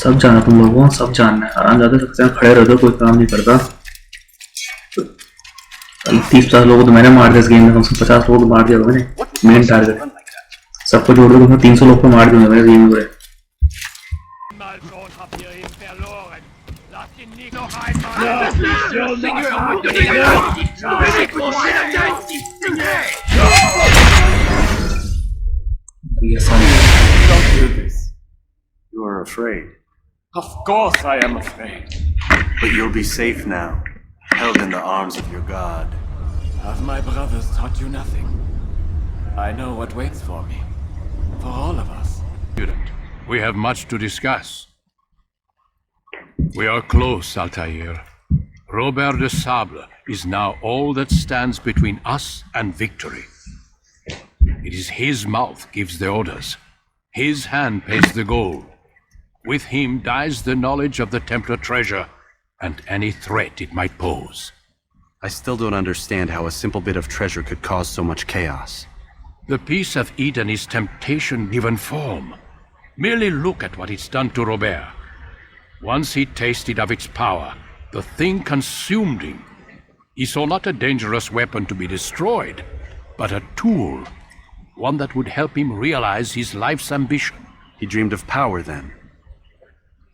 सब जाना तुम लोगों को, सब जानना है। आराम ज्यादा सकते हैं, खड़े रह दो, कोई काम नहीं करता। 30-50 लोगों को तो मैंने मार दिया इस गेम में, कम से कम 50 लोगों को मार दिया मैंने। मेन टारगेट सबको जोड़ दो, 300 लोग को मार दिया मैंने गेम में। Don't do this. You are afraid. Of course I am afraid. But you'll be safe now, held in the arms of your god. Have my brothers taught you nothing? I know what waits for me. For all of us. Student, we have much to discuss. We are close, Altair. Robert de Sable is now all that stands between us and victory. It is his mouth gives the orders. His hand pays the gold. With him dies the knowledge of the Templar treasure and any threat it might pose. I still don't understand how a simple bit of treasure could cause so much chaos. The peace of Eden is temptation given form. Merely look at what it's done to Robert. Once he tasted of its power, the thing consumed him. He saw not a dangerous weapon to be destroyed, but a tool, one that would help him realize his life's ambition. He dreamed of power then.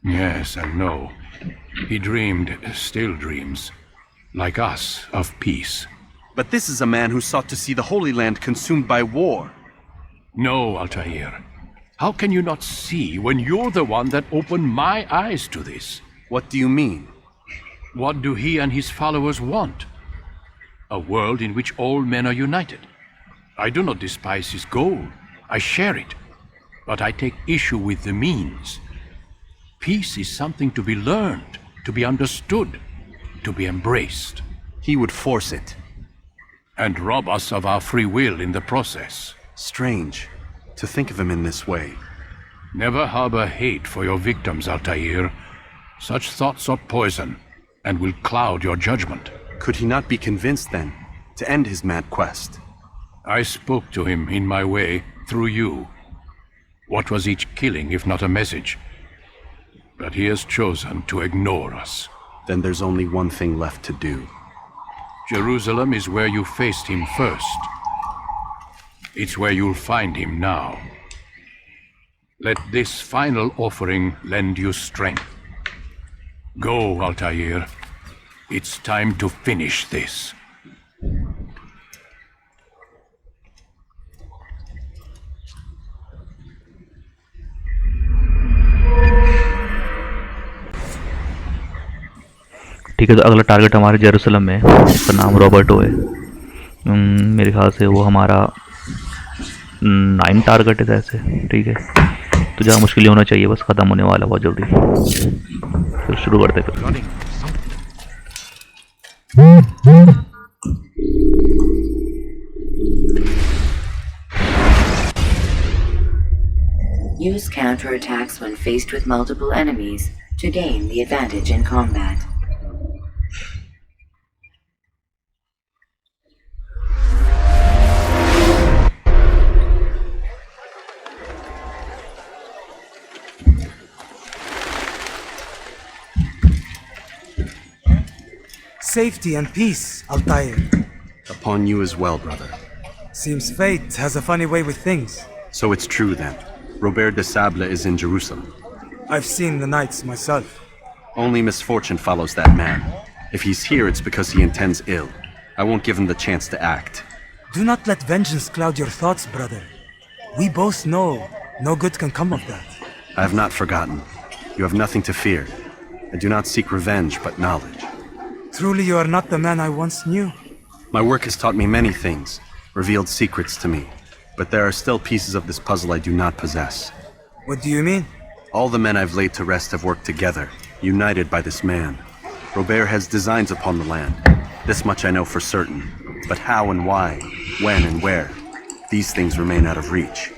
Yes and no. He dreamed, still dreams, like us, of peace. But this is a man who sought to see the Holy Land consumed by war. No, Altair. How can you not see when you're the one that opened my eyes to this? What do you mean? What do he and his followers want? A world in which all men are united. I do not despise his goal. I share it. But I take issue with the means. Peace is something to be learned, to be understood, to be embraced. He would force it. And rob us of our free will in the process. Strange to think of him in this way. Never harbor hate for your victims, Altair. Such thoughts are poison and will cloud your judgment. Could he not be convinced then to end his mad quest? I spoke to him in my way through you. What was each killing if not a message? But he has chosen to ignore us. Then there's only one thing left to do. Jerusalem is where you faced him first. It's where you'll find him now. Let this final offering lend you strength. Go, Altair. It's time to finish this. ठीक है, तो अगला target हमारे Jerusalem में है। इसका नाम Roberto है। मेरे ख्याल से वो हमारा 9 टारगेट है ऐसे। ठीक है, तो ज़्यादा मुश्किल होना चाहिए, बस ख़त्म होने वाला बहुत जल्दी। फिर शुरू करते फिर। Use counterattacks when faced with multiple enemies to gain the advantage in combat. Safety and peace, Altair. Upon you as well, brother. Seems fate has a funny way with things. So it's true then. Robert de Sable is in Jerusalem. I've seen the knights myself. Only misfortune follows that man. If he's here, it's because he intends ill. I won't give him the chance to act. Do not let vengeance cloud your thoughts, brother. We both know no good can come of that. I have not forgotten. You have nothing to fear. I do not seek revenge, but knowledge. Truly you are not the man I once knew. My work has taught me many things, revealed secrets to me. But there are still pieces of this puzzle I do not possess. What do you mean? All the men I've laid to rest have worked together, united by this man. Robert has designs upon the land. This much I know for certain. But how and why, when and where, these things remain out of reach.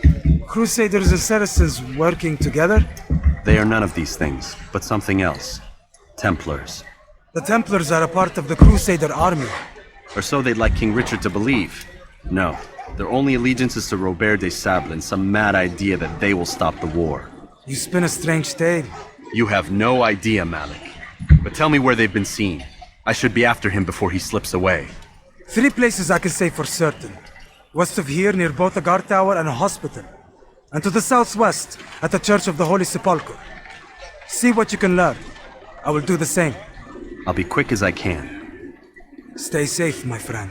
Crusaders and Saracens working together? They are none of these things, but something else. Templars. The Templars are a part of the Crusader army. Or so they'd like King Richard to believe. No, their only allegiance is to Robert de Sable and some mad idea that they will stop the war. You spin a strange tale. You have no idea, Malik. But tell me where they've been seen. I should be after him before he slips away. 3 places I can say for certain. West of here, near both the guard tower and a hospital. And to the southwest, at the Church of the Holy Sepulchre. See what you can learn. I will do the same. I'll be quick as I can. Stay safe, my friend.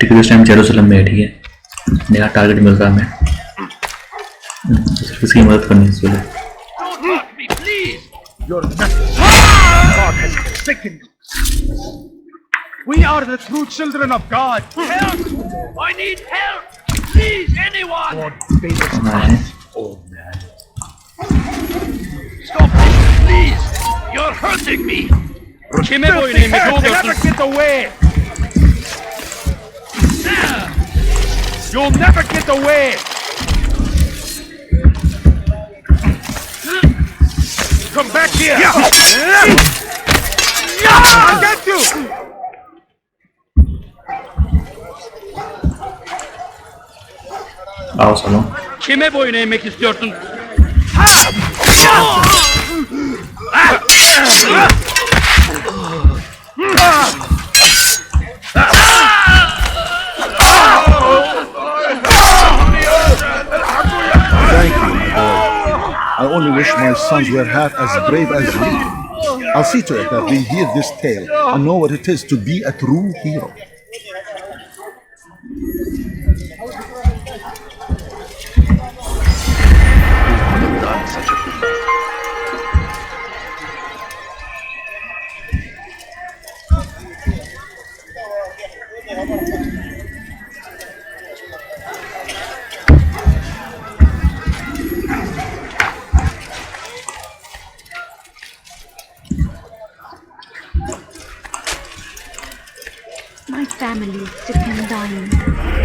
ठीक है, इस time Jerusalem में है, ठीक है, नया target मिल रहा है हमें, सिर्फ इसकी मदद करनी है इस वेले। We are the true children of God. Help! I need help! Please, anyone! कहाँ है? Stop this, please! You're hurting me! Never get away! You'll never get away! Come back here! I'll get you! आओ चलो। Kime boyun eğmek istiyorsun? Thank you, my boy. I only wish my sons were half as brave as you. I'll see to it that they hear this tale and know what it is to be a true hero. My family is sick and dying.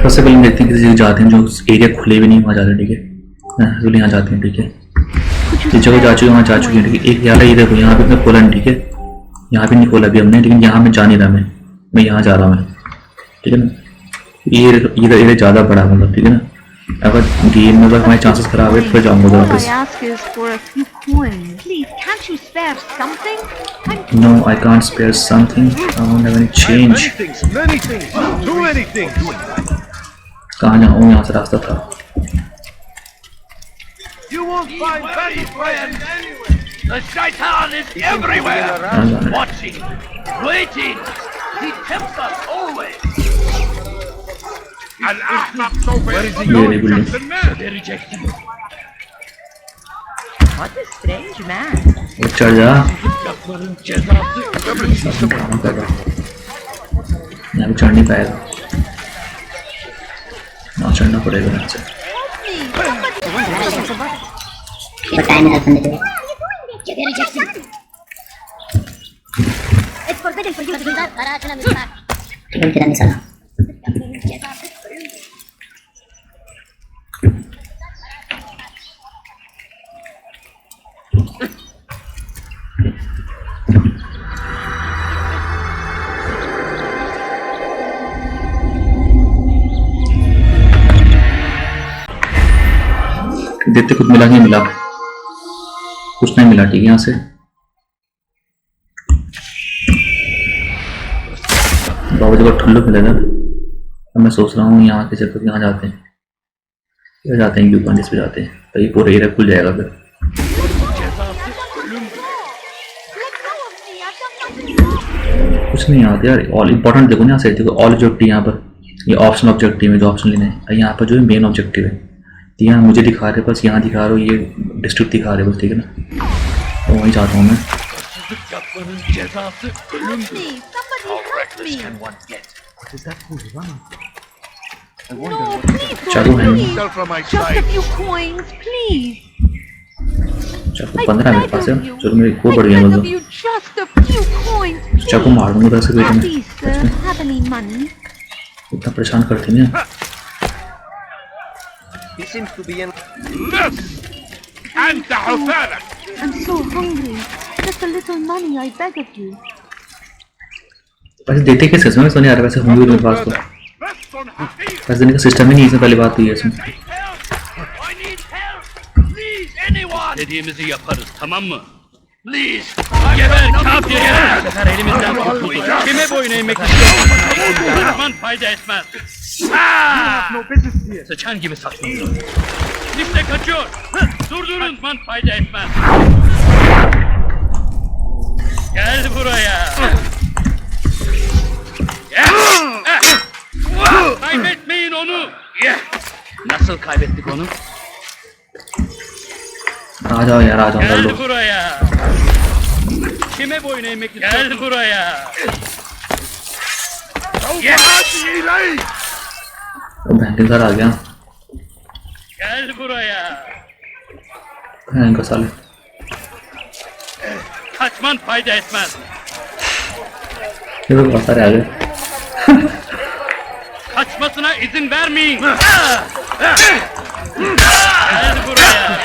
सबसे पहले देखते हैं किसी जगह जाते हैं जो area खुले भी नहीं वहाँ जाते हैं, ठीक है, तो यहाँ जाते हैं, ठीक है, जिस जगह जा चुके वहाँ जा चुके हैं, ठीक है। एक यार ये देखो यहाँ पे अपने खोला नहीं, ठीक है, यहाँ पे नहीं खोला अभी हमने, लेकिन यहाँ में जा नहीं रहा मैं यहाँ जा रहा हूँ, ठीक है ना। ये एरिया ज़्यादा बड़ा मतलब, ठीक है ना। अगर गेम में अगर हमारे चांसेस खराब है फिर जाऊँगा All I वापस। ask is for a few coins. Please, can't you spare something? No, I can't spare something. I don't have any change. Many things, too many things. कहाँ जाऊँ, यहाँ से रास्ता था। You won't find better friends anywhere. The shaitan is everywhere, watching, waiting. He tempts us always. Al-Ahmaq Where is he going, Captain Man? They reject him. What a strange man. चढ़ जा। Kapların cezası. यहाँ पे चढ़ नहीं पाएगा, यहाँ चढ़ना पड़ेगा यहाँ से। It's forbidden for you to do that. देखते कुछ मिला नहीं मिला, कुछ नहीं मिला, ठीक है। यहाँ से बाबा जी को ठुल्लू मिलेगा। अब मैं सोच रहा हूँ यहाँ के जगह यहाँ जाते हैं, या जाते हैं यूकान जिस पे जाते हैं, तो ये पूरा एरिया खुल जाएगा फिर। कुछ नहीं आता यार। ऑल इंपॉर्टेंट देखो ना, यहाँ से देखो ऑल ऑब्जेक्टिव, यहाँ पर ये ऑप्शन ऑब्जेक्टिव है जो ऑप्शन लेने हैं, यहाँ पर जो है मेन ऑब्जेक्टिव है, यहाँ मुझे दिखा रहे बस, यहाँ दिखा रहे हो ये डिस्ट्रिक्ट दिखा रहे बस, ठीक है ना। तो वहीं जाता हूँ मैं। चाकू है Just a few coins, please. चाकू 15 मेरे पास है, चलो मेरे को बढ़ गया I मतलब। love you, just a few coins, चाकू मार दूंगा 10 रुपये में। please, sir. Have any money? इतना परेशान करती नहीं। He seems to be in. أنت حفالك. I'm so hungry. Just a little money, I beg of you. पैसे देते कैसे इसमें सोने आ रहा वैसे होंगे मेरे पास तो पैसे देने का सिस्टम ही नहीं है इसमें पहली बात तो ये इसमें I need help. Please, anyone. Dediğimizi yaparız, tamam mı? Please. Geber kafiye. Bu sefer elimizden kurtulduk. Kime boyun eğmek istiyorsun? Kaçman fayda etmez. Sıçan gibi saklanıyor. İşte kaçıyor. Durdurun. Kaçman fayda etmez. Gel buraya. Kaybetmeyin onu. Nasıl kaybettik onu? आ जाओ यार आ जाओ कर लो Gel buraya. Kime boyun eğmek istiyorsun? Gel buraya. बहन के घर आ गया Gel buraya. बहन का साले Kaçman fayda etmez. ये तो बहुत सारे आ गए Kaçmasına izin vermeyin. Gel buraya.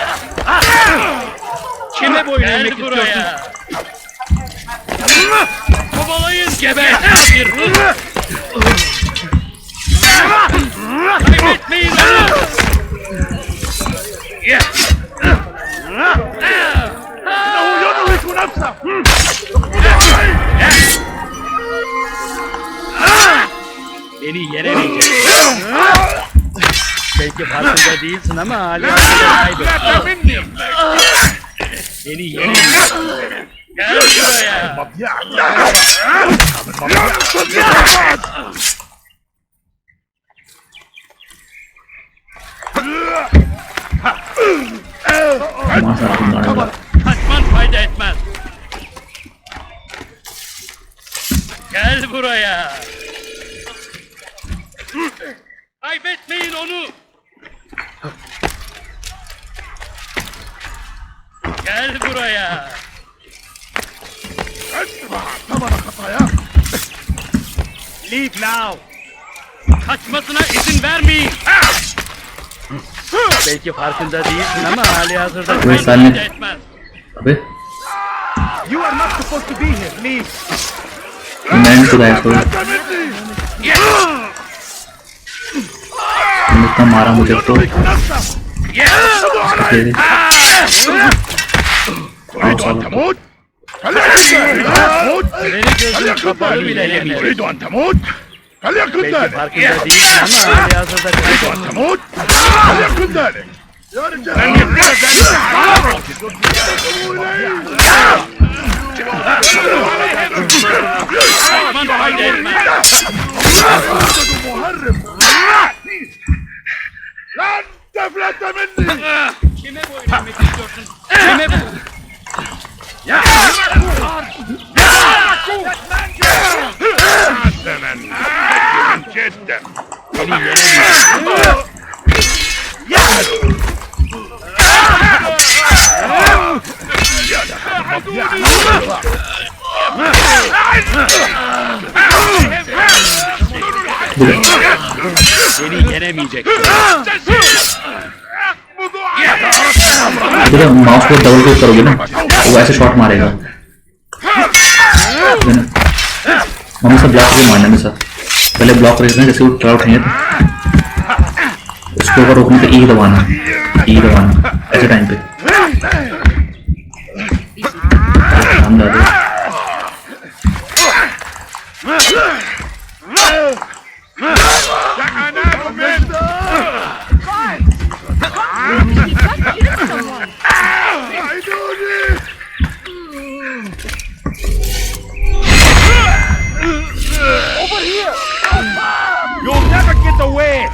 Kime boyun eğmek istiyorsun? Kovalayın. Geber. Kaybetmeyin onu. يدرك نفسه. Beni yenemeyeceksin. Belki farkında değilsin ama hala kaybettin. Beni yenemeyeceksin. Gel buraya. Kaçman fayda etmez. Gel buraya. Kaybetmeyin onu. Gel buraya. Leave now. Kaçmasına izin vermeyin. Belki farkında değilsin ama hali hazırda Ve senle- fayda etmez. अबे You are not supposed to be here. Leave. मैं नहीं खुदा इसको इतना मारा मुझे तो تموت. تموت. Beni gözüm kapalı bile yemedi. تريد أن تموت؟ فليكن Belki ذلك. farkında değilsin ama hali hazırda kaybettin. تموت؟ فليكن ذلك. يا رجال. لن يكون ذلك. Kaçman fayda etmez. مهرب. لن تفلت مني. Kime boyun eğmek istiyorsun? Kime bu? جدا. Beni yenemeyeceksin. Beni yenemeyeceksin. इधर mouse को डबल क्लिक करोगे ना वो ऐसे शॉट मारेगा मम्मी से ब्लॉक करके मारना है सर पहले ब्लॉक करके जैसे वो ट्राउट नहीं है उसको ऊपर रोकने का ई दबाना ऐसे टाइम पे हम दादा You'll never get away.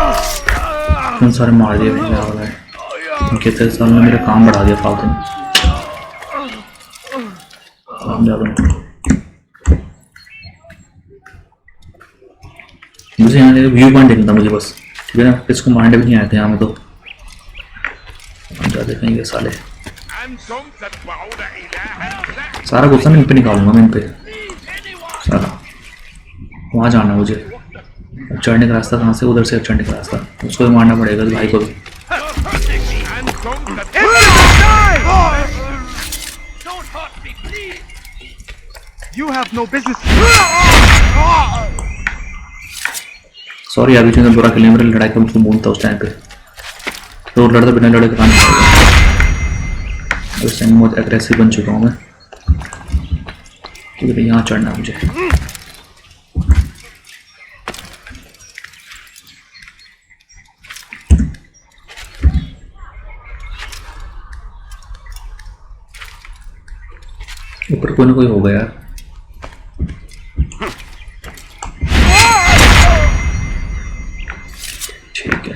इतने सारे मार दिए भैया हो गए इनके तेरे साल ने मेरा काम बढ़ा दिया फालतू में काम जा रहा मुझे यहाँ व्यू पॉइंट देखना था मुझे बस ठीक है ना इसको मारने भी नहीं आए थे यहाँ में तो हम जा देखेंगे साले أنتم تتبعون إلها لا सारा गुस्सा मैं इन पे निकालूंगा मैं इन पे साला वहाँ जाना मुझे। अब चढ़ने का रास्ता कहाँ से? उधर से चढ़ने का रास्ता, उसको भी मारना पड़ेगा इस भाई को भी। सॉरी अभी जो बुरा खेले, मेरे लड़ाई का मुझको मूड था उस टाइम पे, तो लड़ते बिना लड़े काम उस टाइम बहुत एग्रेसिव बन चुका हूँ मैं। ठीक है यहाँ चढ़ना मुझे। ऊपर कोई ना कोई होगा यार। ठीक है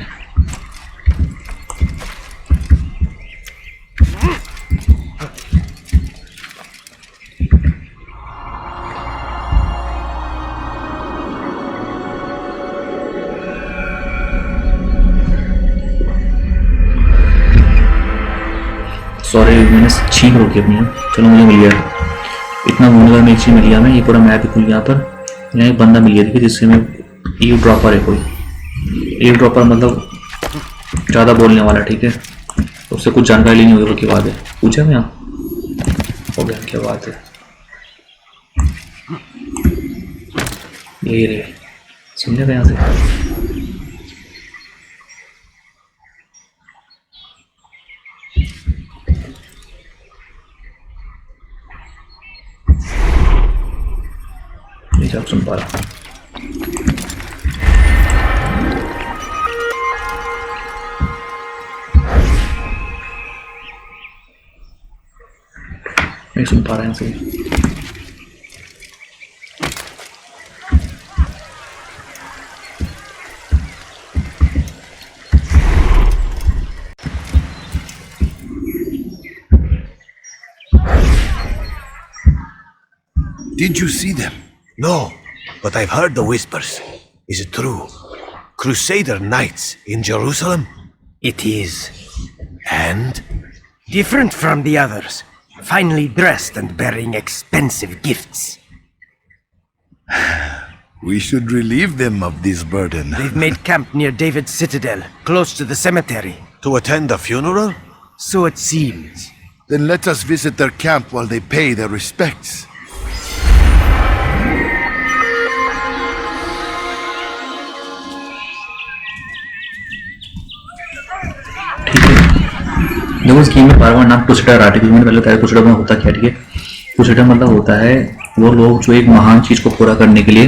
सॉरी मैंने छींक रोकी अपनी। चलो मुझे मिल गया इतना मूलगर में एक चीज मिल गया। मैं ये पूरा मैप भी खुल गया पर यहाँ एक बंदा मिल गया देखिए, जिससे मैं ईव ड्रॉपर है कोई। ईव ड्रॉपर मतलब ज़्यादा बोलने वाला, ठीक है, उससे कुछ जानकारी लेनी होगी। वो क्या बात है? पूछा मैं हो गया क्या बात है? यही रे समझे यहाँ से। आप सुन पा रहा नहीं सुन पा रहे हैं सही। Did you see them? No, but I've heard the whispers. Is it true? Crusader Knights in Jerusalem? It is. And? Different from the others. Finely dressed and bearing expensive gifts. We should relieve them of this burden. They've made camp near David's citadel, close to the cemetery. To attend the funeral? So it seems. Then let us visit their camp while they pay their respects. देखो इस game में बार बार नाम crusader आ रहा है, क्योंकि मैंने पहले बताया क्रूसेडर में होता क्या, ठीक है। क्रूसेडर मतलब होता है वो लोग जो एक महान चीज़ को पूरा करने के लिए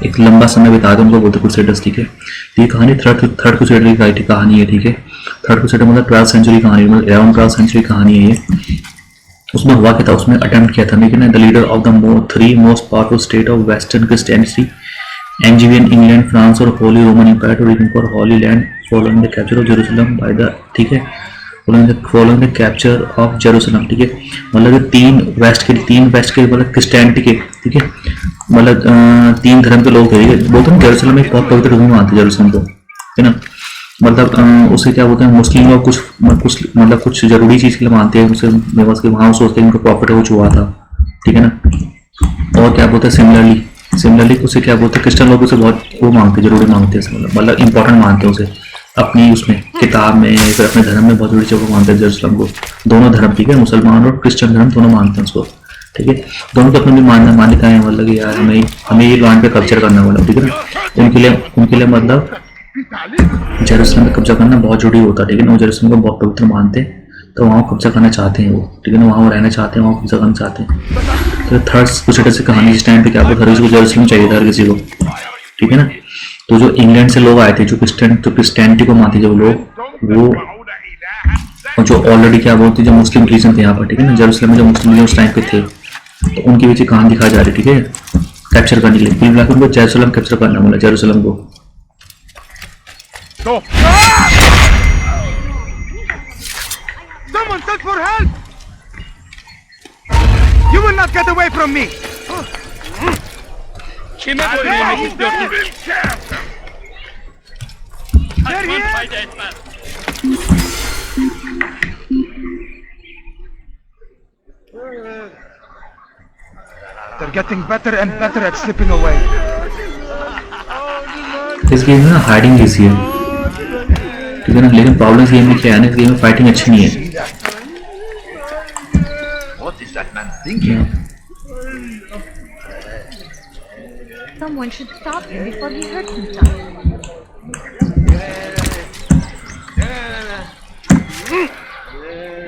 एक लंबा समय बिताते हैं, उनको बोलते हैं क्रूसेडर्स, ठीक है। ये कहानी थर्ड क्रूसेडर की कहानी है, ठीक है। थर्ड क्रूसेडर मतलब 12th सेंचुरी कहानी, मतलब 11th सेंचुरी कहानी है ये। उसमें हुआ क्या था, उसमें अटेम्प्ट किया था, लेकिन the leader of the 3 most powerful state of western Christianity, Angevin, England, France और Holy Roman Empire to recover Holy Land following the capture of Jerusalem by the, ठीक है, following the capture of Jerusalem, ठीक है। मतलब 3 waste के मतलब Christianity के, ठीक है, मतलब 3 धर्म के लोग थे, बोलते हैं जेरूसलम एक बहुत पवित्र भूमि मानते हैं जेरूसलम को, है ना। मतलब उसे क्या बोलते हैं, मुस्लिम लोग कुछ मतलब कुछ जरूरी चीज़ के लिए मानते हैं उसे, बस के वहाँ सोचते हैं उनको प्रॉफिट है कुछ हुआ था, ठीक है ना। और क्या बोलते हैं सिमिलरली उसे क्या बोलते हैं, क्रिश्चियन लोग उसे बहुत वो मांगते हैं, जरूरी मांगते हैं, मतलब इंपॉर्टेंट मानते हैं उसे अपनी उसमें किताब में, फिर अपने धर्म में बहुत जरूरी चीज़ों को मानते हैं जेरूसलम को। दोनों धर्म, ठीक है, मुसलमान और क्रिश्चियन धर्म दोनों मानते हैं उसको, ठीक है। दोनों को अपनी मान्यताएं, मतलब कि यार हमें ये लैंड पे कब्जा करना वाला, ठीक है ना। उनके लिए मतलब जेरूसलम पे कब्जा करना बहुत जरूरी होता है, ठीक है ना। वो जेरूसलम को बहुत पवित्र मानते हैं, तो वहाँ कब्जा करना चाहते हैं वो, ठीक है ना। वहाँ वो रहना चाहते हैं, वहाँ कब्जा करना चाहते हैं। तो थर्ड क्रूसेडर से कहानी इस टाइम पे क्या हर किसी को जेरूसलम चाहिए था, हर किसी को, ठीक है ना। तो जो इंग्लैंड से लोग आए थे, जो क्रिश्चियनिटी को मानते जो लोग, वो जो ऑलरेडी क्या बोलते जो मुस्लिम रिलीजन थे यहाँ पर, ठीक है ना। जेरूसलम में जो मुस्लिम उस टाइम पे थे, तो उनकी पीछे कहानी दिखाई जा रही है, ठीक है, कैप्चर करने के लिए। कुल मिलाकर उनको जेरूसलम कैप्चर करना बोला, जेरूसलम को। Someone search for help! You will not get away from me! Kime boyun eğmek istiyorsun? Kaçman fayda etmez. They're getting better and better at slipping away. इस गेम में ना हाइडिंग इजी है, ठीक है ना, लेकिन प्रॉब्लम इस गेम में क्या है ना, इस गेम में फाइटिंग अच्छी नहीं है। What is that man thinking? Someone should stop him before he hurts himself.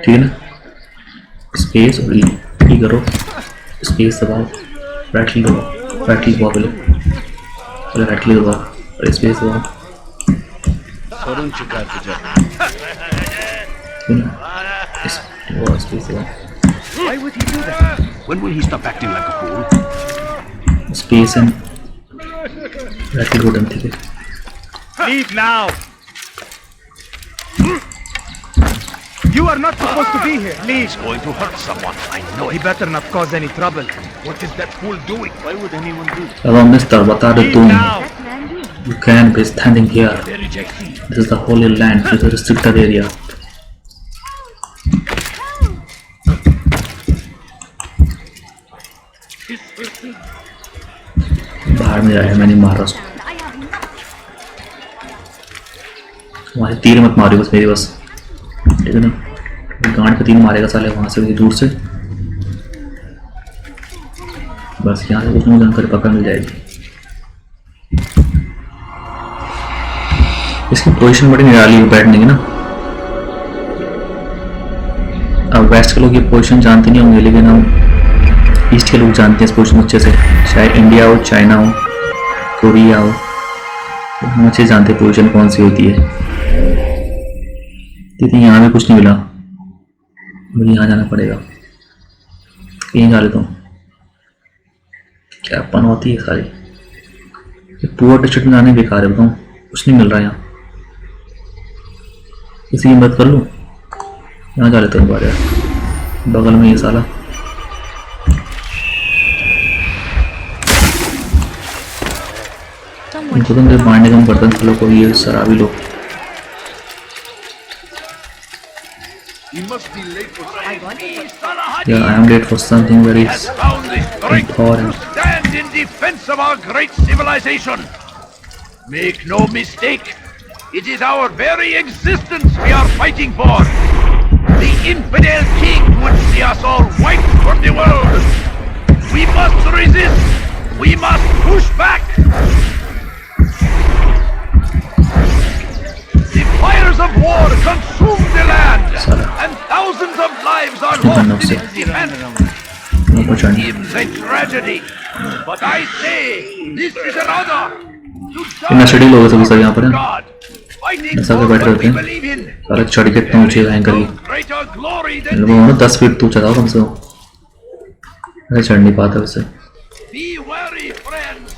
ठीक है ना, स्पेस और ई करो, स्पेस दबाओ, राइट क्लिक दबाओ, राइट क्लिक दबाओ पहले राइट क्लिक दबाओ और स्पेस दबाओ, Sorun çıkartacak. ठीक है ना, स्पेस दबाओ, Why would he do that? When will he stop acting like a fool? Space and right click button, ठीक है। Leave now! You are not supposed to be here. Leave. He's going to hurt someone. I know He it. better not cause any trouble. What is that fool doing? Why would anyone do that? Hello, Mister, what are you doing? That man leaves. You can't be standing here. Very Jackie. This is the Holy Land. This is a restricted area. बाहर में जाए, मैं नहीं मार रहा उसको। I have nothing. वहाँ से तीर मत मारियो बस मेरी, बस ठीक है ना, गांड पे तीर मारेगा साले वहाँ से दूर से, बस यहाँ से कुछ नहीं जानकारी पक्का मिल जाएगी। इसकी पोजीशन बड़ी निराली है बैठने की ना। अब वेस्ट के लोग ये पोजीशन जानते नहीं होंगे, लेकिन हम ईस्ट के लोग जानते हैं इस पोजीशन अच्छे से, चाहे इंडिया हो, चाइना हो, कोरिया हो, तो हम अच्छे जानते हैं पोजीशन कौन सी होती है। लेकिन यहाँ भी कुछ नहीं मिला, मुझे यहाँ जाना पड़ेगा, कहीं जा लेता हूँ। क्या पन होती है सारी, ये पूरा डिस्ट्रिक्ट में जाने बेकार है, बताऊँ कुछ नहीं मिल रहा यहाँ। किसी की मदद कर लूँ, यहाँ जा लेता हूँ बाहर यार, बगल में ये साला। इनको तो मुझे मारने का मन करता है लोग को, ये शराबी लोग। Yeah, I am late for something very Has found this great important. to stand in defense of our great civilization. Make no mistake, it is our very existence we are fighting for. The infidel king would see us all wiped from the world. We must resist. We must push back. The fires of war consume the land, and thousands of lives are lost in its defense. Seems a tragedy, but I say this is an honor. इतना study लोग सब सब यहाँ पर हैं, God, fighting ऐसा for के बैठे what रहते we हैं believe in. सारे, चढ़ के इतना ऊंचे भयंकर की Greater glory than लोगों ने 10 फीट तू चढ़ाओ कम से कम, मैं चढ़ नहीं पाता वैसे। be wary, friends.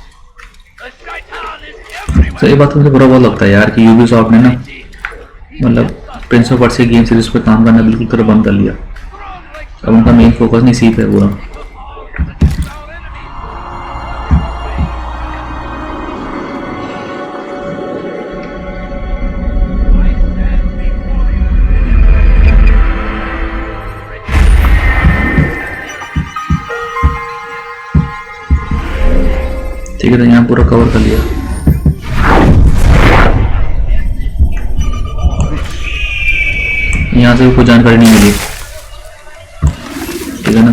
The shaitan is everywhere. तो ये बात मुझे बुरा बहुत लगता है यार कि यूबीसॉफ्ट ने ना, मतलब Prince of Persia game series पे काम करना बिल्कुल तरह बंद कर लिया। अब उनका मेन फोकस नहीं इसी पे है पूरा। ठीक है, तो यहाँ पूरा कवर कर लिया। यहाँ से कोई जानकारी नहीं मिली, ठीक है ना।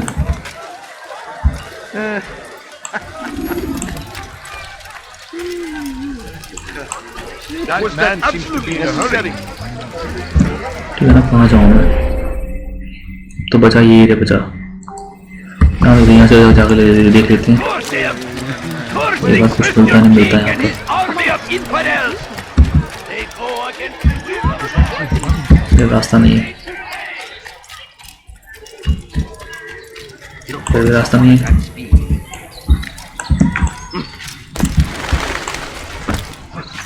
That man seems to be in a hurry. ठीक है ना, कहाँ जाऊँ मैं, तो बचा ये एरिया बचा। यहाँ से जाकर देख लेते हैं, ये बात कुछ मिलता नहीं मिलता है यहाँ पर। Army of infidels. They go against the will of ये रास्ता नहीं है, कोई रास्ता नहीं है।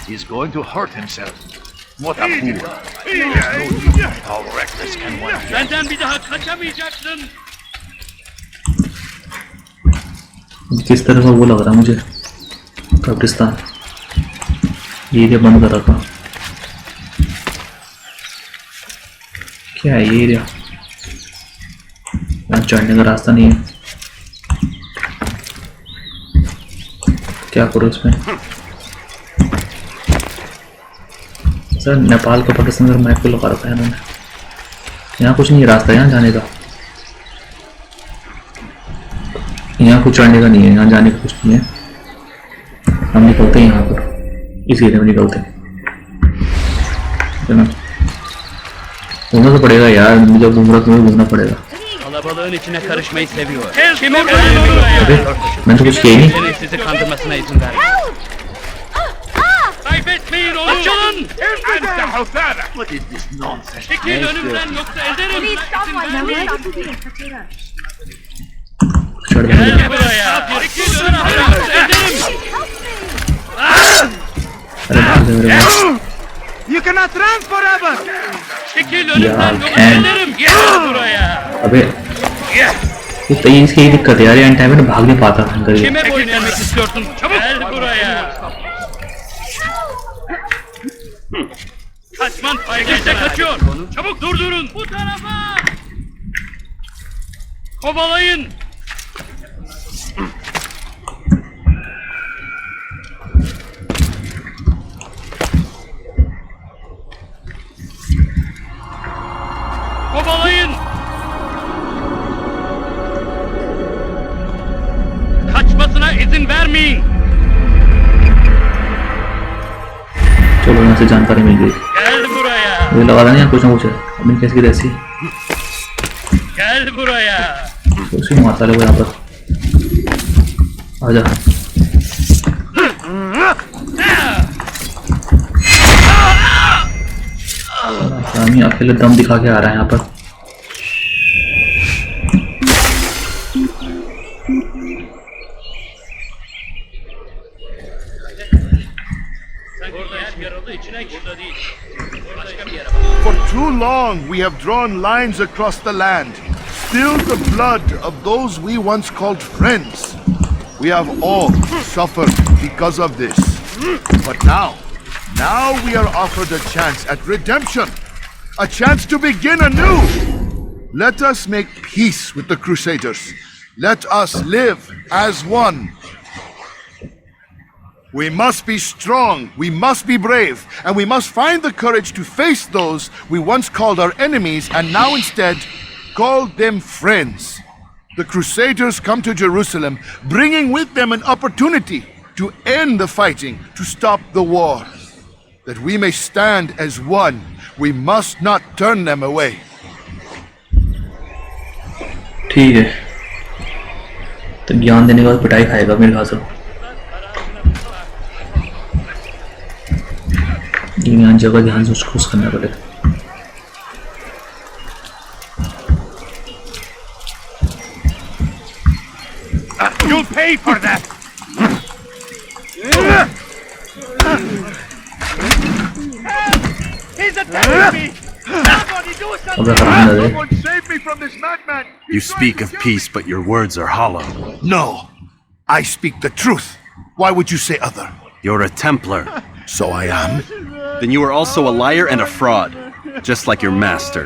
He's going to hurt himself. What a fool. How reckless can one be? Benden bir daha kaçamayacaksın. किस तरह का वो लग रहा है मुझे, कब्रिस्तान, ये एरिया बंद कर रखा। क्या है ये एरिया, यहाँ चढ़ने का रास्ता नहीं है। क्या करो इसमें सर? नेपाल का पाकिस्तान का मैप को लगा रखा है इन्होंने। यहाँ कुछ नहीं है रास्ता यहाँ जाने का, यहाँ कुछ चढ़ने का नहीं है, यहाँ जाने का कुछ नहीं है। हम निकलते हैं यहाँ पर, इस एरिया में निकलते हैं ना। घूमना तो पड़ेगा यार, जब घूम रहा तुम्हें घूमना पड़ेगा। Kalabalığın içine karışmayı seviyor. Kime böyle अबे मैंने तो कुछ किया ही नहीं। Seni sizi kandırmasına izin ver. Kaybetmeyin onu. Açılın. What is this nonsense? Çekil önümden yoksa ederim. Please stop my चढ़ Gel जाएगा। buraya. Çekil önümden yoksa ederim. अरे भाग जा मेरे भाई। You cannot run forever! Çekil önümden yoksa Ken. ederim. Gel buraya. अबे तो ये इसकी दिक्कत है यार, एंड टाइम में भाग नहीं पाता भयंकर ये। Kime boyun eğmek istiyorsun? Çabuk. Gel buraya. Kaçman faydaysa kaçıyor. Çabuk durdurun. Bu tarafa. Kovalayın. Kovalayın. Kaçmasına izin vermeyin. चलो यहाँ से जानकारी मिल गई। Gel buraya. मुझे लगा था ना यहाँ कुछ ना कुछ है। अभी कैसी कैसी Gel buraya. उसी मारता है वो यहाँ पर। आजा। सामी अकेले दम दिखा के आ रहा है यहाँ पर। For too long we have drawn lines across the land, spilled the blood of those we once called friends. We have all suffered because of this. But now we are offered a chance at redemption, a chance to begin anew. Let us make peace with the Crusaders. Let us live as one. We must be strong, we must be brave, and we must find the courage to face those we once called our enemies and now instead call them friends. The Crusaders come to Jerusalem, bringing with them an opportunity to end the fighting, to stop the war. That we may stand as one, we must not turn them away. ठीक है, तो ज्ञान देने के बाद पिटाई खाएगा मेरे ख्याल से। यहाँ जगह ध्यान से उसको करना पड़ेगा। You'll pay for that! He's attacking me! Somebody do something! Someone save me from this madman! You speak of peace, but your words are hollow. No, I speak the truth. Why would you say other? You're a Templar. So I am. Then you are also a liar and a fraud, just like your master.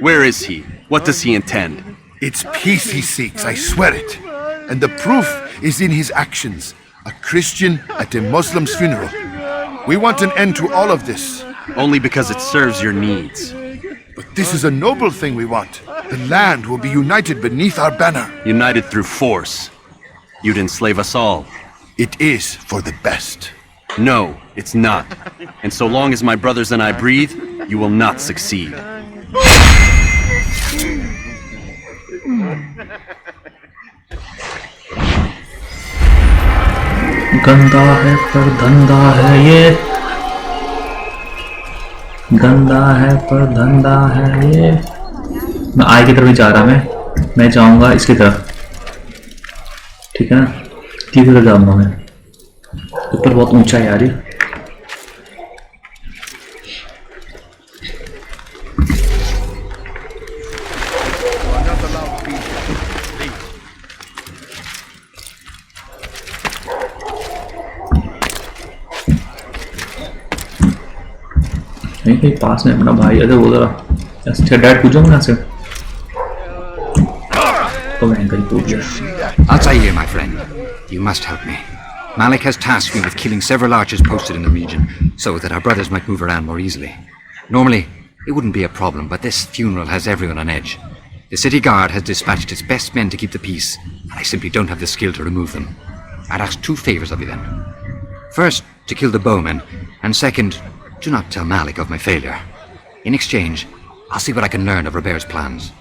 Where is he? What does he intend? It's peace he seeks, I swear it. And the proof is in his actions. A Christian at a Muslim's funeral. We want an end to all of this. Only because it serves your needs. But this is a noble thing we want. The land will be united beneath our banner. United through force. You'd enslave us all. It is for the best. No, it's not. And so long as my brothers and I breathe, you will not succeed. गंदा है पर धंधा है ये, गंदा है पर धंधा है ये। मैं आगे की तरफ जा रहा, मैं जाऊंगा इसकी तरफ, ठीक है ना? तीसरी तरफ जाऊंगा मैं। ऊपर बहुत ऊंचा है यार ये। कहीं पास में अपना भाई अगर वो जरा ऐसे डैड पूछो ना से तो मैं कहीं पूछ गया। I'll tell you, my friend. You must help me. Malik has tasked me with killing several archers posted in the region, so that our brothers might move around more easily. Normally, it wouldn't be a problem, but this funeral has everyone on edge. The city guard has dispatched its best men to keep the peace, and I simply don't have the skill to remove them. I'd ask 2 favors of you then. First, to kill the bowmen, and second, do not tell Malik of my failure. In exchange, I'll see what I can learn of Robert's plans.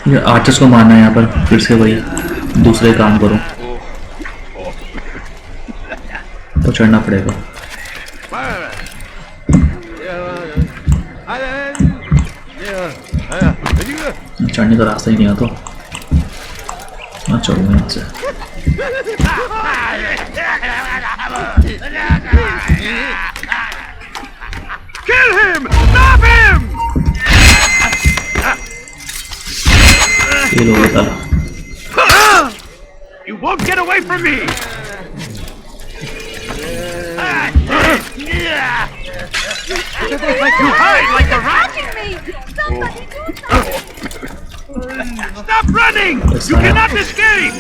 ये artist को मारना है यहाँ पर फिर से वही दूसरे काम करो तो चढ़ना पड़ेगा चढ़ने का रास्ता ही नहीं आता मैं चढ़ूंगा यहाँ से Kill him! Stop him! ये लो ताला You won't get away from me! You hide like a rat! Stop running! You cannot escape!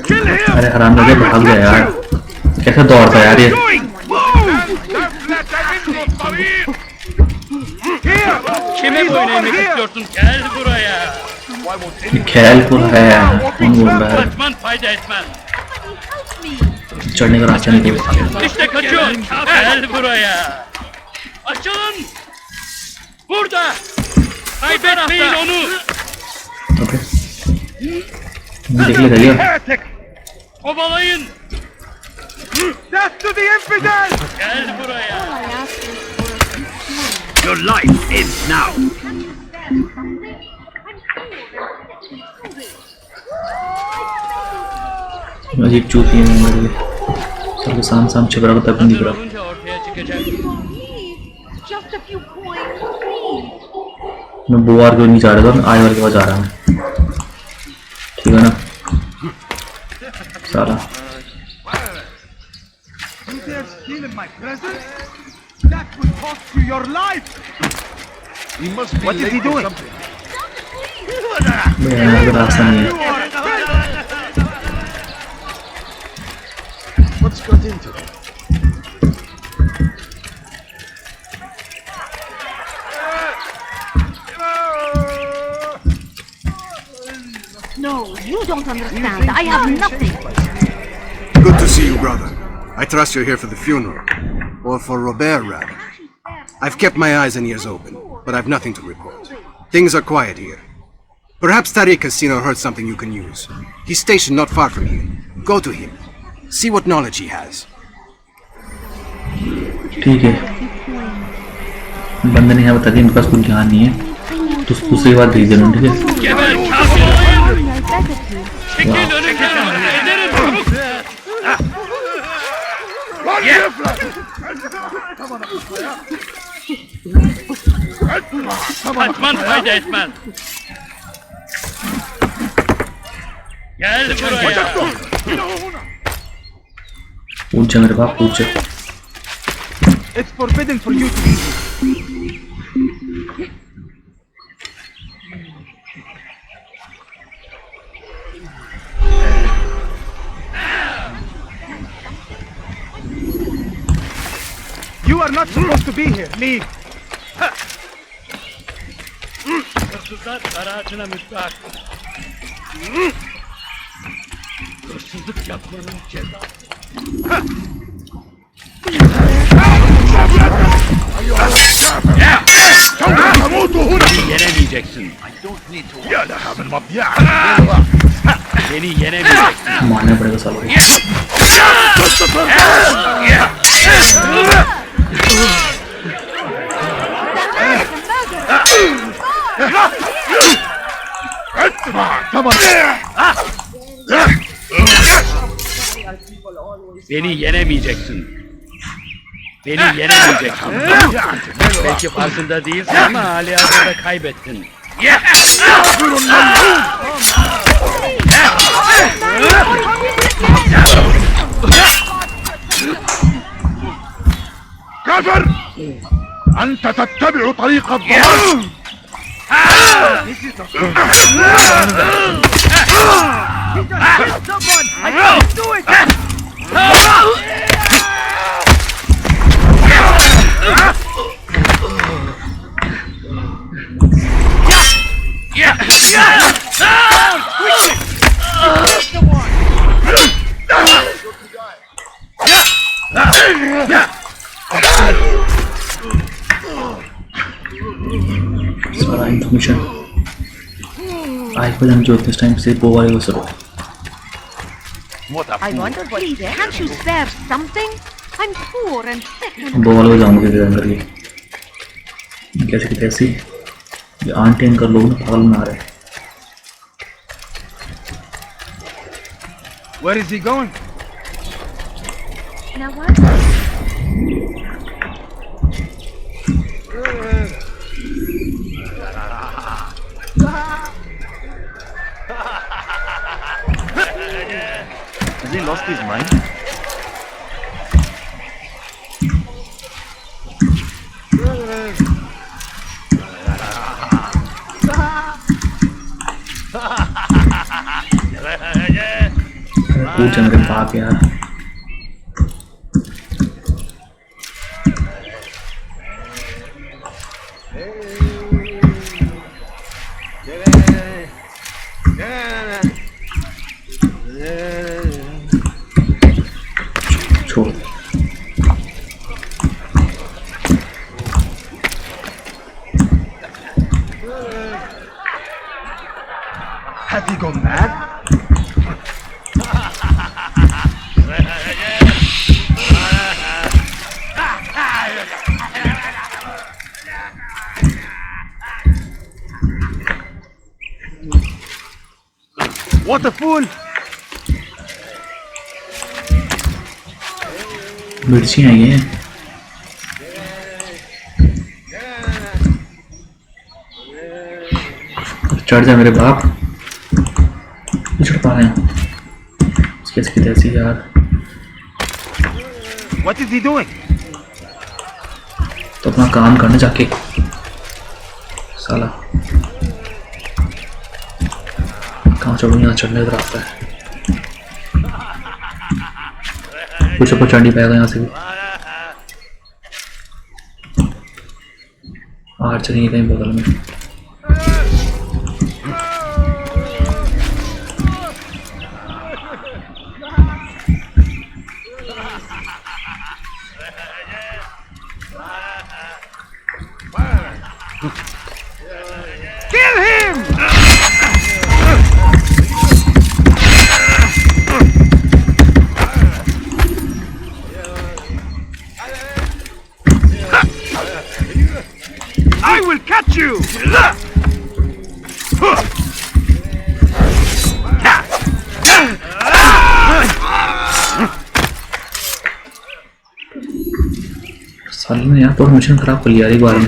Kill him! अरे हराम लगे भाग गया यार कैसे दौड़ता है यार ये Kime boyun eğmek istiyorsun? Gel buraya. ख्याल को है कौन बोल रहा है Kaçman fayda etmez. चढ़ने का रास्ता नहीं देगा İşte kaçıyor. Gel buraya. Açılın. Burada. Kaybetmeyin onu. Okay देख ले रही Kovalayın. Death to the infidel! Gel buraya. Your life ends now. अजीब चूती है मेरी सबके साम छिपरा को तक नहीं दिख रहा Durunca ortaya çıkacak. Just a few coins, please. मैं बुआर को नहीं जा रहा था मैं आय वाले के पास जा रहा हूँ ठीक है ना साला You dare steal in my presence? That would cost you your life! He must be What is he doing? मेरा यहाँ पे रास्ता नहीं है What's got into him? No, you don't understand. I have nothing. Good to see you, brother. I trust you're here for the funeral. Or for Robert, rather. I've kept my eyes and ears open, but I've nothing to report. Things are quiet here. Perhaps Tariq has seen or heard something you can use. He's stationed not far from here. Go to him. See what knowledge he has. ठीक है बंदे ने यहाँ बता दिया इनके पास कोई ज्ञान नहीं है तो दूसरी बात भेज देना ठीक है Geber kafalayın. Çekil önümden. Ederim çabuk. Kaçman fayda etmez. Gel buraya. पूछ मेरे बाप पूछ It's forbidden for you to be here. You are not supposed to be here. Leave. Hırsızlar aracına müstahak. Hırsızlık yapmanın cezası. Yenemeyeceksin. Beni yenemeyeceksin. मारना पड़ेगा सालों Beni yenemeyeceksin. Beni yenemeyeceksin. Belki farkında değilsin ama halihazırda kaybettin. كافر! أنت تتبع طريق الضلال! Someone! I can't do it! सारा information आई को हम जो इस time से वो वाले वो सब I wonder what. Please, can't you spare something? I'm poor and sick. And वो वाले को जाऊंगे फिर अंदर ये कैसे की कैसी ये आंटी अंकल लोग ना पागल बना रहे हैं. Where is he going? now what? Has he lost his mind? पूछ मेरे बाप यार. छोड़. Has he gone mad? What a fool! मिर्ची आई है. चढ़ जा मेरे बाप. चढ़ पा रहे हैं इसकी तैसी यार. What is he doing? तो अपना काम करने जाके साला कहाँ चढ़ूँ. यहाँ चढ़ने का रास्ता है. कुछ ऊपर चढ़ नहीं पाएगा यहाँ से भी. आर्चर नहीं कहीं बगल में. Kill him! I will catch you! साले ने यहाँ पर मिशन खराब कर लिया एक बार में.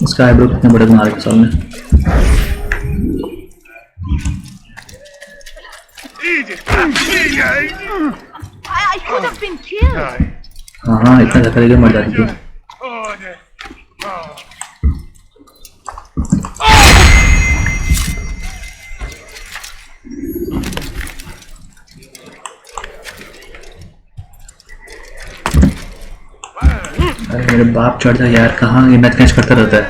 इसका आईब्रो कितने बड़े बना रहे साल में. I could have been killed. हाँ इतना धक्का देकर मर जाती थी. अरे मेरे बाप चढ़ जा यार. कहाँ ये मैच कैच करता रहता है.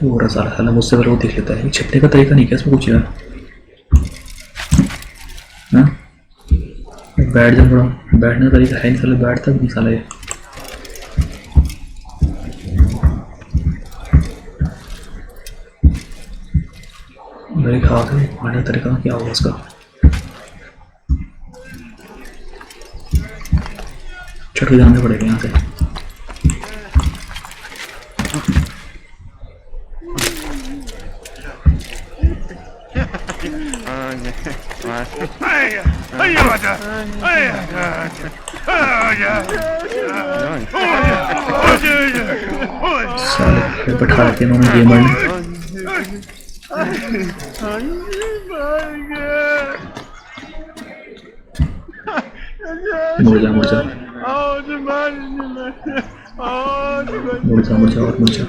वो रज़ा साला मुझसे पहले वो देख लेता है. छिपने का तरीका नहीं क्या इसमें कुछ यार. हाँ बैठ जा थोड़ा. बैठने का तरीका है नहीं साले. बैठता भी नहीं साला ये. मेरे ख्याल से मारने का तरीका क्या होगा उसका. चढ़ के जाने पड़ेगा यहाँ से. साले बैठा रखे इन्होंने गेमर ने। मुड़ जा मुड़ जा मुड़ जा मुड़ जा और मुड़ जा और मुड़ जा।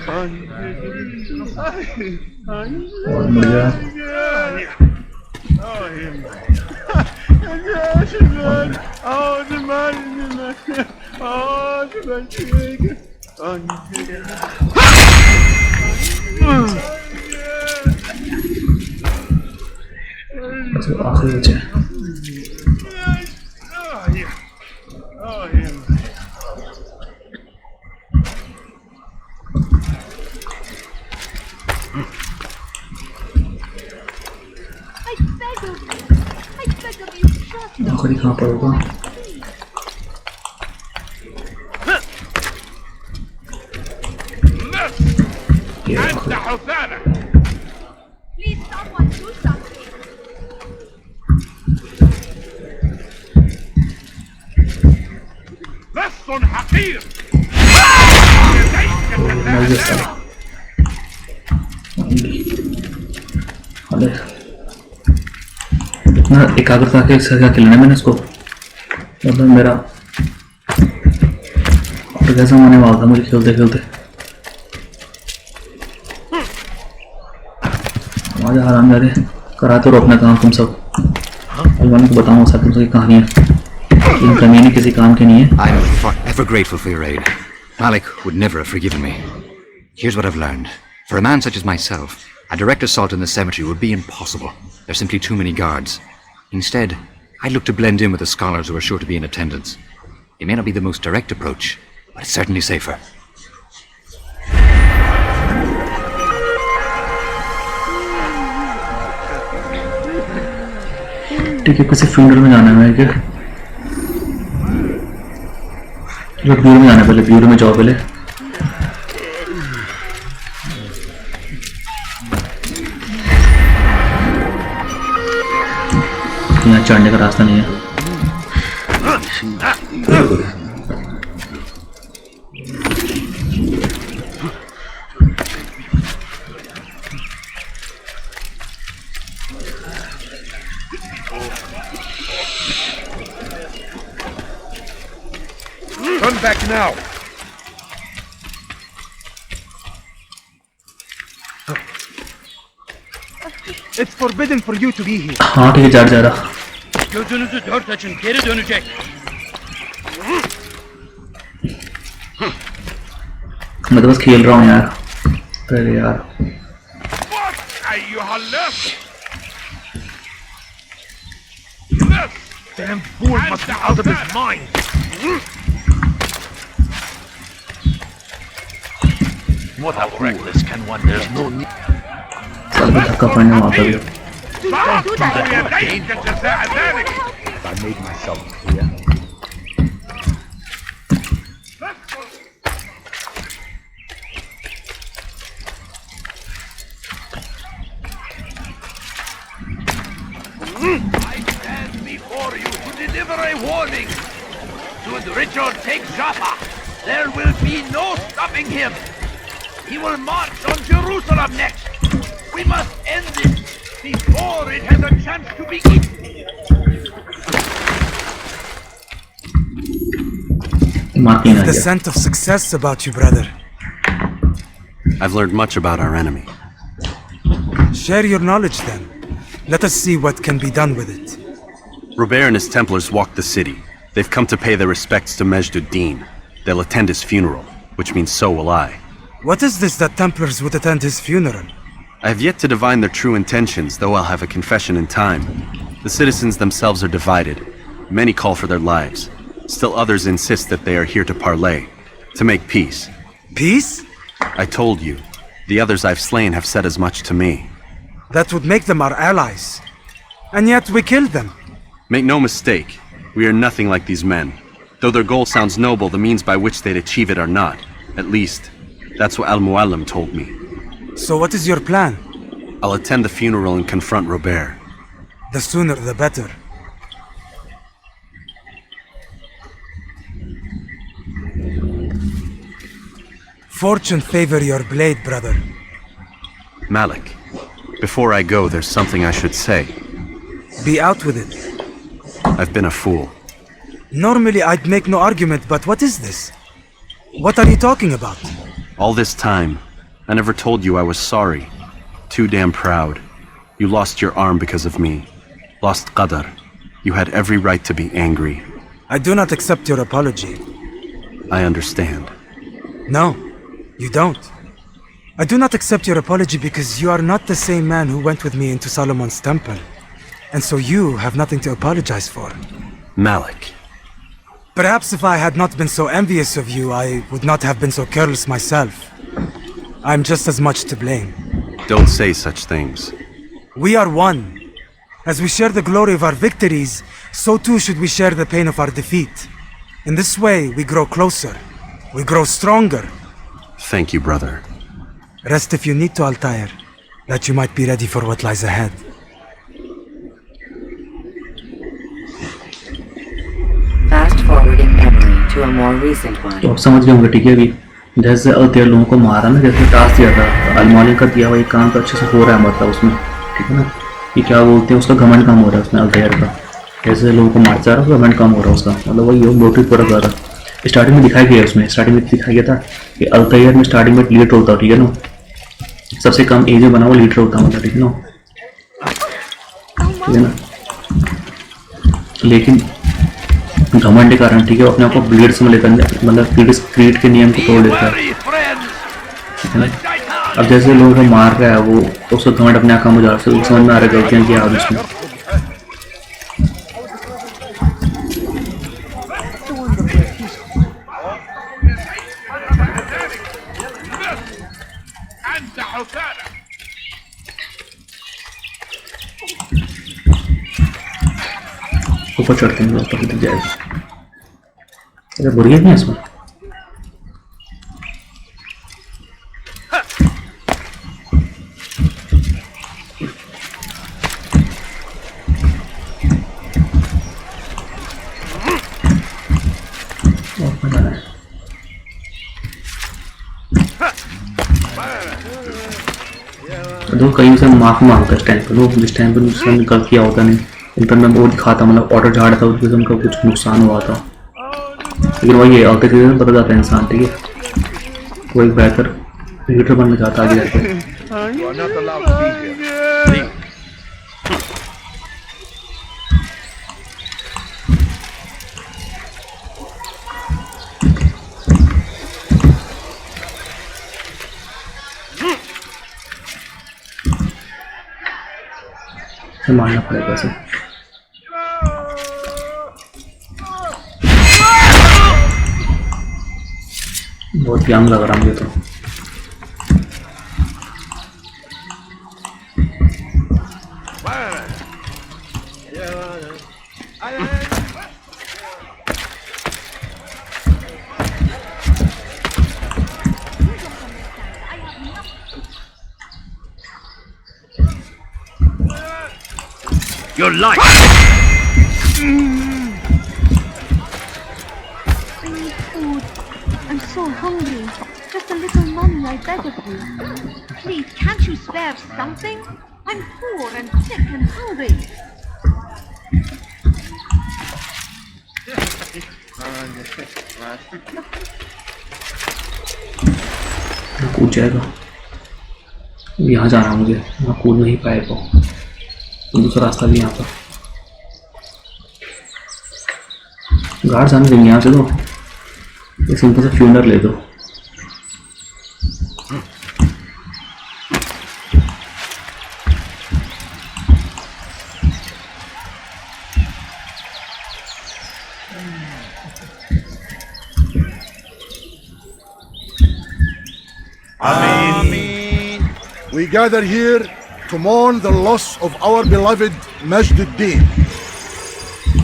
तो आखिरी बचे आखिरी कहाँ पर होगा? Please, someone do something. لص حقير. इतना एकाग्रता के साथ क्या खिलाना मैंने इसको, मतलब मेरा और कैसा मैंने मारा था मुझे खेलते खेलते। आजा हराम जादे, करा तो अपना काम तुम सब। अलवान को बताऊंगा सब तुम सबकी कहानियाँ, इन कमीने किसी काम के नहीं है। I'm forever grateful for your aid. Malik would never have forgiven me. Here's what I've learned. For a man such as myself, a direct assault on the cemetery would be impossible. There's simply too many guards. Instead, I'd look to blend in with the scholars who are sure to be in attendance. It may not be the most direct approach, but it's certainly safer. ठीक है, किसी funeral में जाना है क्या? चलो bureau में जाना है, पहले ब्यूरो में जाओ पहले। यहाँ चढ़ने का रास्ता नहीं है। Turn back now. It's forbidden for you to be here. हाँ ठीक है, जा रहा। Gözünüzü dört açın, geri dönecek. मैं तो बस खेल रहा हूँ यार, अरे यार। أيها اللص. Damn fool must be out of his mind. What how reckless can one be? There's no need. साल में धक्का पड़ने वहाँ पर भी। I made myself clear. I stand before you to deliver a warning. Should Richard take Jaffa, there will be no stopping him. He will march on Jerusalem next. We must end this before it has a chance to begin. The scent of success about you, brother. I've learned much about our enemy. Share your knowledge then. Let us see what can be done with it. Robert and his Templars walked the city. They've come to pay their respects to Majd-ud-Din. They'll attend his funeral, which means so will I. What is this that Templars would attend his funeral? I have yet to divine their true intentions, though I'll have a confession in time. The citizens themselves are divided. Many call for their lives. Still others insist that they are here to parley, to make peace. Peace? I told you. The others I've slain have said as much to me. That would make them our allies. And yet we killed them. Make no mistake, we are nothing like these men. Though their goal sounds noble, the means by which they'd achieve it are not. At least, that's what Al-Mualim told me. So what is your plan? I'll attend the funeral and confront Robert. The sooner the better. Fortune favor your blade, brother. Malik, before I go, there's something I should say. Be out with it. I've been a fool. Normally I'd make no argument, but what is this? What are you talking about? All this time, I never told you I was sorry. Too damn proud. You lost your arm because of me. Lost Qadar. You had every right to be angry. I do not accept your apology. I understand. No, you don't. I do not accept your apology because you are not the same man who went with me into Solomon's temple. And so you have nothing to apologize for. Malik. Perhaps if I had not been so envious of you, I would not have been so careless myself. I'm just as much to blame. Don't say such things. We are one. As we share the glory of our victories, so too should we share the pain of our defeat. In this way, we grow closer. We grow stronger. Thank you, brother. Rest if you need to, Altair, that you might be ready for what lies ahead. Fast forwarding memory to a more recent one. तो आप समझ गए होंगे, ठीक है। अभी जैसे अल्तायर लोगों को मारा ना, जैसे टास्क दिया था, अलमौली का दिया हुआ ये काम तो अच्छे से हो रहा है, मतलब उसमें, ठीक है ना। ये क्या बोलते हैं, उसका घमंड कम हो रहा है उसमें, अल्तायर का। जैसे लोगों को मारता जा रहा है, घमंड कम हो रहा है उसका, मतलब वही मोटिव पूरा कर रहा है। स्टार्टिंग में दिखाया गया, उसमें स्टार्टिंग में दिखाया गया था कि अल्तायर में स्टार्टिंग में लीडर होता है, ठीक है ना। सबसे कम एज में बना हुआ लीडर होता है, मतलब, ठीक है ना, ठीक है ना। लेकिन घमंड के कारण, ठीक है, अपने आप को ब्लेड से लेकर, मतलब क्रीड के नियम को तोड़ लेता है, ठीक है ना। अब जैसे लोगों को मार रहा है वो, उसका घमंड अपने आप कम हो जा रहा है, समझ में आ रहा है गलतियाँ क्या है उसमें। ऊपर चढ़ते हैं, ऊपर दिख जाएगा। अरे बुरी नहीं है इसमें। तो कहीं से माफी मांगता इस टाइम पर, वो जिस टाइम पर उसने गलत किया होता नहीं, इन पर मैं वो दिखाता, मतलब ऑर्डर झाड़ा था, उसके उनका कुछ नुकसान हुआ था। लेकिन वही है, आते चीज़ें बदल जाता है इंसान, ठीक है। वो एक बेहतर लीडर बनना चाहता है आगे जाकर। मारना पड़ेगा इसे। बहुत यंग लग रहा मुझे तो। Your life! I need food. I'm so hungry. Just a little money, I beg of you. Please, can't you spare something? I'm poor and sick and hungry. कूद जाएगा। यहाँ जाना है मुझे, यहाँ कूद नहीं पाएगा। तो दूसरा रास्ता भी यहाँ पर। गार्ड जाने देंगे यहाँ से, तो एक सिंपल सा फ्यूनर ले दो। We gather here to mourn the loss of our beloved Majd-ud-Din.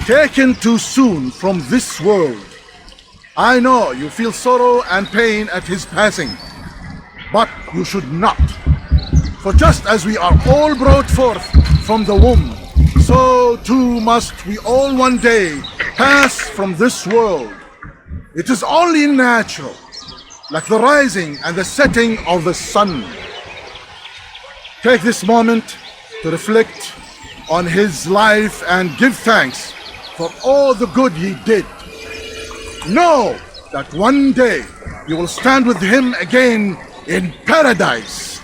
Taken too soon from this world. I know you feel sorrow and pain at his passing, but you should not. For just as we are all brought forth from the womb so too must we all one day pass from this world. It is only natural, like the rising and the setting of the sun. Take this moment to reflect on his life and give thanks for all the good he did. Know that one day you will stand with him again in paradise.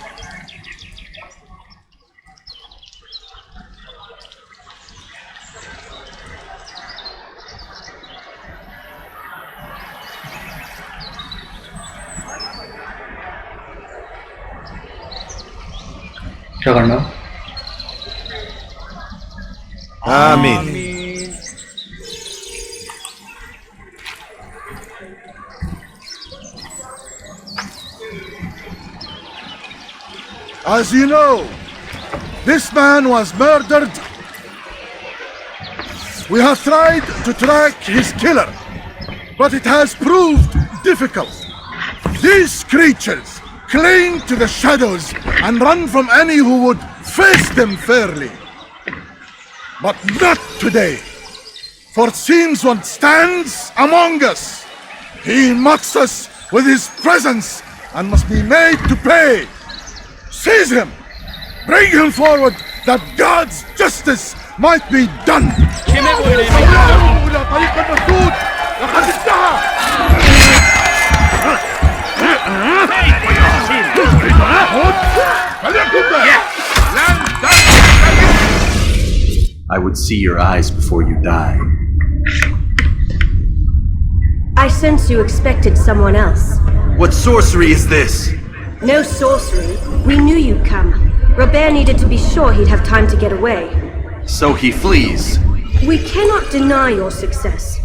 क्या करना? Amen. As you know, this man was murdered. We have tried to track his killer, but it has proved difficult. These creatures cling to the shadows and run from any who would face them fairly. But not today, for it seems one stands among us. He mocks us with his presence and must be made to pay. Seize him! Bring him forward that God's justice might be done! I would see your eyes before you die. I sense you expected someone else. What sorcery is this? No sorcery. We knew you'd come. Robert needed to be sure he'd have time to get away. So he flees. We cannot deny your success.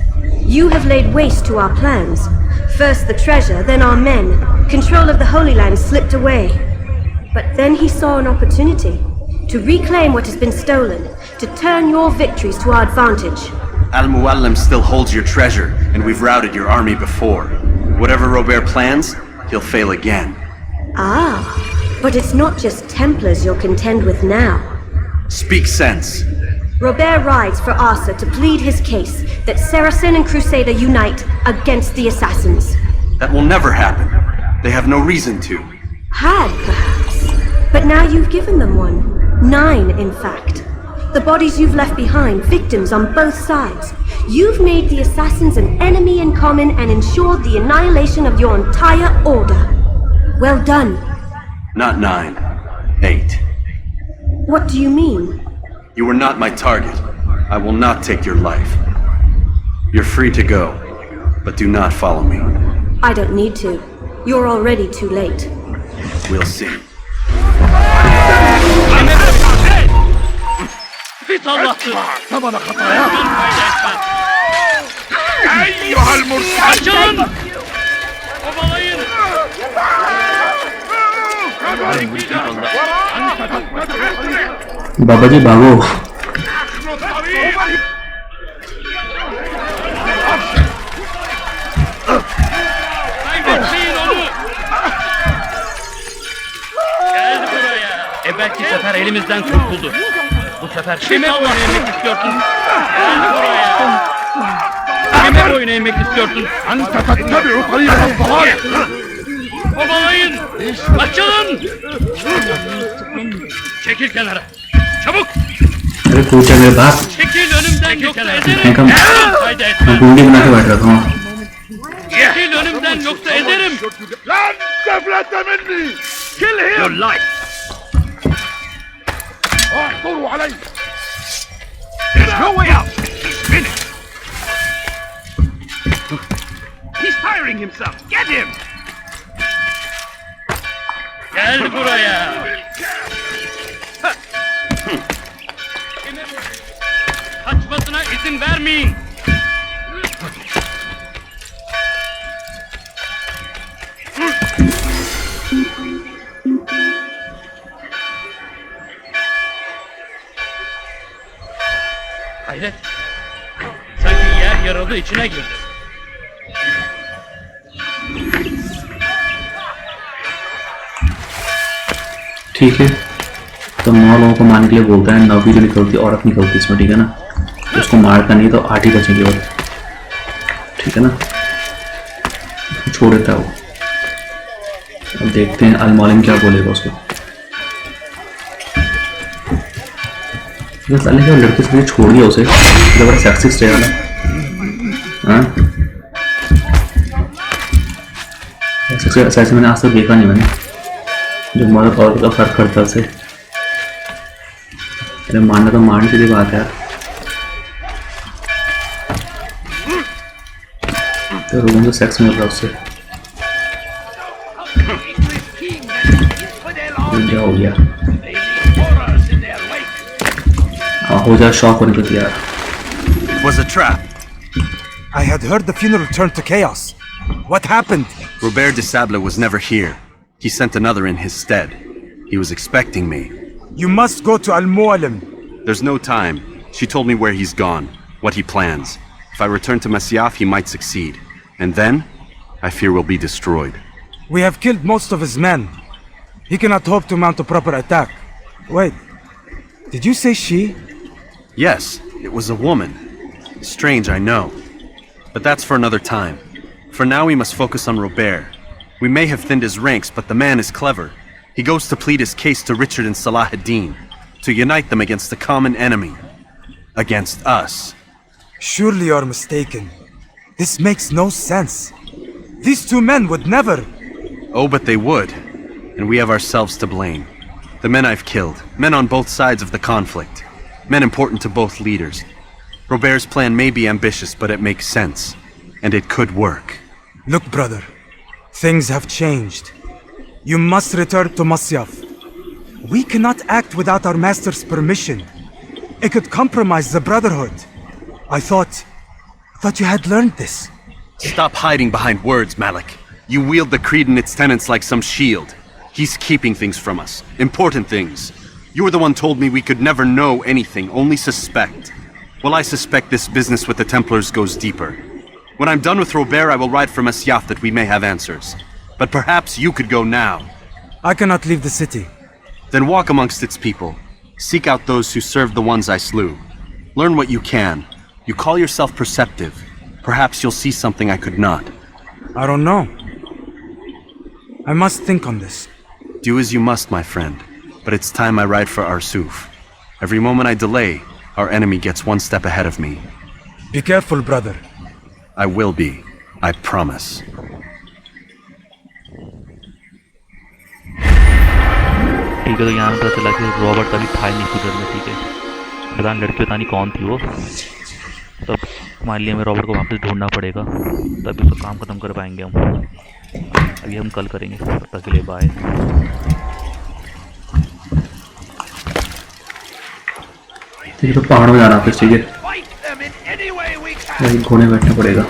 You have laid waste to our plans. First the treasure, then our men. Control of the Holy Land slipped away. But then he saw an opportunity to reclaim what has been stolen, to turn your victories to our advantage. Al-Muallim still holds your treasure, and we've routed your army before. Whatever Robert plans, he'll fail again. Ah, but it's not just Templars you'll contend with now. Speak sense. Robert rides for Asa to plead his case that Saracen and Crusader unite against the assassins. That will never happen. They have no reason to. Had, perhaps. But now you've given them one. 9, in fact. The bodies you've left behind, victims on both sides. You've made the assassins an enemy in common and ensured the annihilation of your entire order. Well done. Not 9. 8. What do you mean? You were not my target. I will not take your life. You're free to go, but do not follow me. I don't need to. You're already too late. We'll see. أيها المرسلون बाबा जी भागो Belki sefer elimizden kurtuldu. Bu sefer kime boyun eğmek istiyorsun? Gel buraya. Kime boyun eğmek istiyorsun? Kovalayın! Açılın! Çekil kenara! Çabuk! अरे कोई चल रहे बात Çekil önümden yoksa ederim! Fayda मैं etmez! गुंडी बना के बैठ रहा था Çekil önümden yoksa ederim! لن تفلت مني! Kill him! Your life! احضروا علي! There's no way out! He's finished! He's firing himself! Get him! Gel buraya! Kaçmasına izin vermeyin! Hayret! Sanki yer yarıldı içine girdi. ठीक है तो तो 9 लोगों को मारने के लिए बोलता है, 9 जो निकलती है औरत निकलती है इसमें, ठीक है ना। उसको मारता नहीं तो 8 ही बचेंगे और, ठीक है ना, छोड़ देता है वो। अब देखते हैं अल-मौलिम क्या बोलेगा उसको। साले क्या लड़के से छोड़ दिया उसे, बड़ा सेक्सिस्ट है वाला। हाँ ऐसे मैंने आज तक देखा नहीं मैंने, जो मर्द औरत का फर्क करता उसे। अरे मारना तो मारने की भी बात है यार, तो रूम में सेक्स मिल रहा उससे। क्या हो गया? हो जा शॉक होने को तैयार। It was a trap. I had heard the funeral turned to chaos. What happened? Robert de Sable was never here. He sent another in his stead. He was expecting me. You must go to Al-Mualim. There's no time. She told me where he's gone, what he plans. If I return to Masyaf, he might succeed. And then, I fear we'll be destroyed. We have killed most of his men. He cannot hope to mount a proper attack. Wait, did you say she? Yes, it was a woman. Strange, I know. But that's for another time. For now, we must focus on Robert. We may have thinned his ranks, but the man is clever. He goes to plead his case to Richard and Salah ad-Din, to unite them against the common enemy. Against us. Surely you're mistaken. This makes no sense. These two men would never... Oh, but they would. And we have ourselves to blame. The men I've killed, men on both sides of the conflict. Men important to both leaders. Robert's plan may be ambitious, but it makes sense. And it could work. Look, brother. Things have changed. You must return to Masyaf. We cannot act without our master's permission. It could compromise the Brotherhood. I thought you had learned this. Stop hiding behind words, Malik. You wield the creed and its tenets like some shield. He's keeping things from us. Important things. You were the one told me we could never know anything, only suspect. Well, I suspect this business with the Templars goes deeper. When I'm done with Robert, I will ride for Masyaf that we may have answers. But perhaps you could go now. I cannot leave the city. Then walk amongst its people. Seek out those who served the ones I slew. Learn what you can. You call yourself perceptive. Perhaps you'll see something I could not. I don't know. I must think on this. Do as you must, my friend. But it's time I ride for Arsuf. Every moment I delay, our enemy gets one step ahead of me. Be careful, brother. I will be. I promise. ठीक है, तो यहाँ पता चला कि Robert का भी था नहीं कुछ में, ठीक है। पता नहीं लड़की पता नहीं कौन थी वो, तब हमारे लिए हमें रॉबर्ट को वापस ढूंढना पड़ेगा, तभी उसका काम ख़त्म कर पाएंगे हम। अभी हम कल करेंगे, तब तक के लिए बाय। ठीक है, तो पहाड़ में जाना फिर, ठीक है, घोड़े बैठना पड़ेगा।